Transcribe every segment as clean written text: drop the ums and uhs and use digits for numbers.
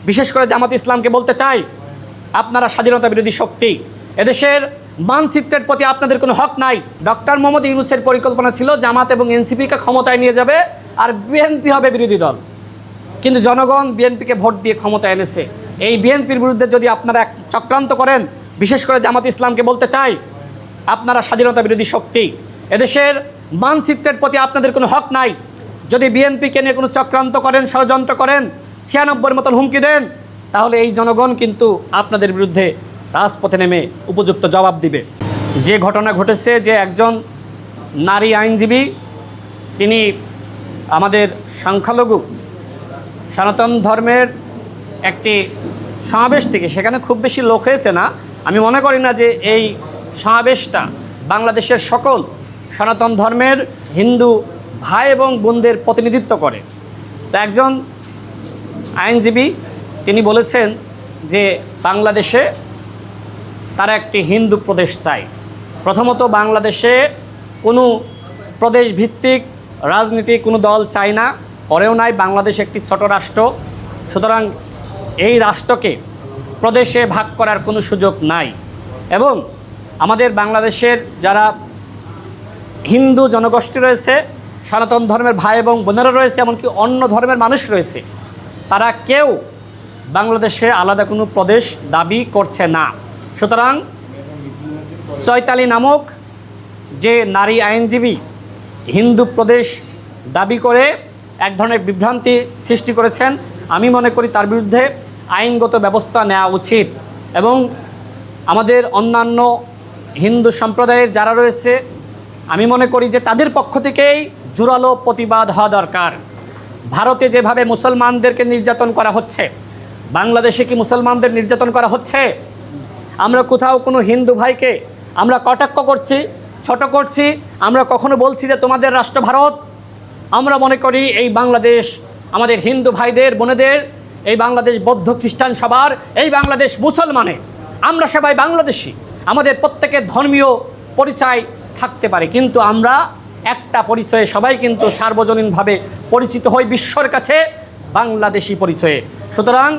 বিশেষ করে জামাতে ইসলামকে বলতে চাই, আপনারা স্বাধীনতা বিরোধী শক্তি। এদেশের মানচিত্রের প্রতি আপনাদের কোনো হক নাই। ডক্টর মোহাম্মদ ইউনূসের পরিকল্পনা ছিল জামাত এবং এনসিপিকে ক্ষমতায় নিয়ে যাবে আর বিএনপি হবে বিরোধী দল, কিন্তু জনগণ বিএনপিকে ভোট দিয়ে ক্ষমতায় এনেছে। এই বিএনপির বিরুদ্ধে যদি আপনারা এক চক্রান্ত করেন, বিশেষ করে জামাতে ইসলামকে বলতে চাই, আপনারা স্বাধীনতা বিরোধী শক্তি। এদেশের মানচিত্রের প্রতি আপনাদের কোনো হক নাই। যদি বিএনপিকে নিয়ে কোনো চক্রান্ত করেন, ষড়যন্ত্র করেন, 96-র মতন হুমকি দেন, তাহলে এই জনগণ কিন্তু আপনাদের বিরুদ্ধে রাজপথে নেমে উপযুক্ত জবাব দিবে। যে ঘটনা ঘটেছে, যে একজন নারী আইনজীবী তিনি আমাদের সংখ্যালঘু সনাতন ধর্মের একটি সমাবেশ থেকে, সেখানে খুব বেশি লোক হয়েছে না, আমি মনে করি না যে এই সমাবেশটা বাংলাদেশের সকল সনাতন ধর্মের হিন্দু ভাই এবং বোনদের প্রতিনিধিত্ব করে। তো একজন আইনজীবী তিনি বলেছেন যে বাংলাদেশে তারা একটি হিন্দু প্রদেশ চায়। প্রথমত বাংলাদেশে কোনো প্রদেশ ভিত্তিক রাজনীতি কোনো দল চায় না, করেও নাই। বাংলাদেশ একটি ছোট রাষ্ট্র, সুতরাং এই রাষ্ট্রকে প্রদেশে ভাগ করার কোনো সুযোগ নাই। এবং আমাদের বাংলাদেশের যারা হিন্দু জনগোষ্ঠী রয়েছে, সনাতন ধর্মের ভাই এবং বোনেরা রয়েছে, এমনকি অন্য ধর্মের মানুষ রয়েছে, তারা কেউ বাংলাদেশে আলাদা কোনো প্রদেশ দাবি করছে না। সুতরাং চৈতালি নামক যে নারী আইনজীবী হিন্দু প্রদেশ দাবি করে এক ধরনের বিভ্রান্তি সৃষ্টি করেছেন, আমি মনে করি তার বিরুদ্ধে আইনগত ব্যবস্থা নেওয়া উচিত। এবং আমাদের অন্যান্য হিন্দু সম্প্রদায়ের যারা রয়েছে, আমি মনে করি যে তাদের পক্ষ থেকেই জোরালো প্রতিবাদ হওয়া দরকার। ভারতে যেভাবে মুসলমানদেরকে নির্যাতন করা হচ্ছে, বাংলাদেশে কি মুসলমানদের নির্যাতন করা হচ্ছে? আমরা কোথাও কোনো হিন্দু ভাইকে আমরা কটাক্ষ করছি, ছোট করছি? আমরা কখনো বলছি যে তোমাদের রাষ্ট্র ভারত? আমরা মনে করি এই বাংলাদেশ আমাদের হিন্দু ভাইদের বোনেদের, এই বাংলাদেশ বৌদ্ধ খ্রিস্টান সবার, এই বাংলাদেশ মুসলমানে, আমরা সবাই বাংলাদেশি। আমাদের প্রত্যেকের ধর্মীয় পরিচয় থাকতে পারে, কিন্তু আমরা একটা পরিচয়ে সবাই কিন্তু সার্বজনীনভাবে পরিচিত হই বিশ্বর কাছে, বাংলাদেশি পরিচয়ে। সুতরাং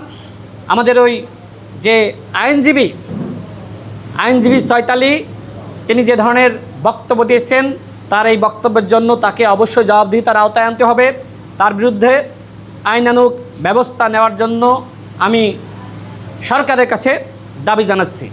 আমাদের ওই যে আইনজীবী চৈতালি তিনি যে ধরনের বক্তব্য দিয়েছেন, তার এই বক্তব্যের জন্য তাকে অবশ্যই জবাবদিহিতার আওতায় আনতে হবে। তার বিরুদ্ধে আইনানুগ ব্যবস্থা নেওয়ার জন্য আমি সরকারের কাছে দাবি জানাচ্ছি।